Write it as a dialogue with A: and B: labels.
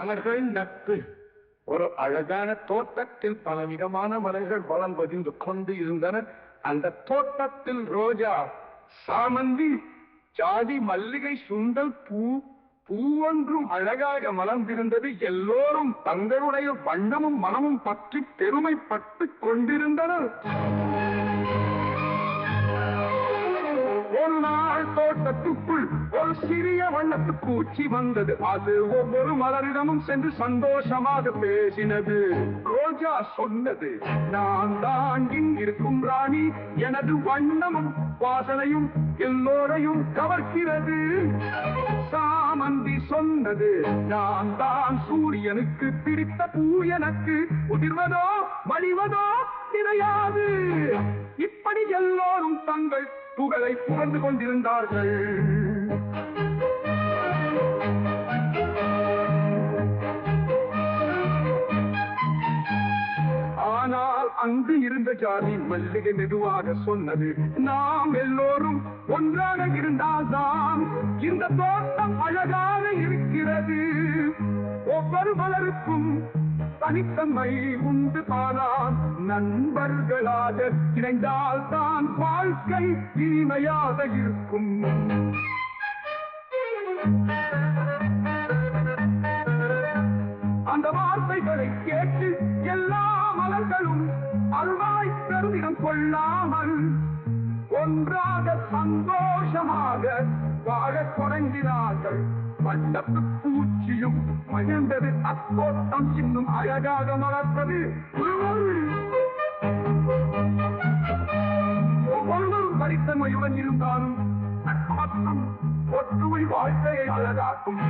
A: மலர்கள் நட்டு ஒரு அழகான தோட்டத்தில் பலவிதமான மலர்கள் வளம் பதிந்து கொண்டு இருந்தன. அந்த தோட்டத்தில் ரோஜா, சாமந்தி, ஜாதி, மல்லிகை, சுண்டல் பூவொன்றும் அழகாக மலர்ந்திருந்தது. எல்லோரும் தங்களுடைய வண்ணமும் மனமும் பற்றி பெருமைப்பட்டு கொண்டிருந்தனர். ஒரு நாள் தோட்டத்துக்குள் ஒரு சிறிய வண்ணத்து பூச்சி வந்தது. அது ஒவ்வொரு மலரிடமும் சென்று சந்தோஷமாக பேசினது. ரோஜா சொன்னது, நான் தான் இங்கிருக்கும் ராணி, எனது வண்ணமும் வாசனையும் எல்லோரையும் கவர்கிறது. சாமந்தி சொன்னது, நான் தான் சூரியனுக்கு பிடித்த பூ, எனக்கு உதிர்வதோ மடிவதோ கிடையாது. இப்படி எல்லோரும் தங்கள் புகழை புகழ்ந்து கொண்டிருந்தார்கள். ஆனால் அங்கு இருந்த ஜாதி மல்லிகை மெதுவாக சொன்னது, நாம் எல்லோரும் ஒன்றாக இருந்தால்தான் இந்த தோட்டம் அழகாக இருக்கிறது. ஒவ்வொரு மலருக்கும் தனித்தன்மை உண்டு. ஆனால் நண்பர்களாக இணைந்தால் தான் வாழ்க்கை இனிமையாக இருக்கும். அந்த வார்த்தைகளை கேட்டு எல்லா மலர்களும் அல்வாய் பெருமிதம் கொள்ளாமல் ஒன்றாக சந்தோஷமாக வாழத் தொடங்கினார்கள். வட்டத்து பூச்சியும் மகிழ்ந்தது. அத்தோட்டம் இன்னும் அழகாக மலர்ந்தது. ஒவ்வொருவரும் பரித்தன்மையுடன் இருந்தாலும் ஒற்றுமை வாழ்க்கையை அழகாக்கும்.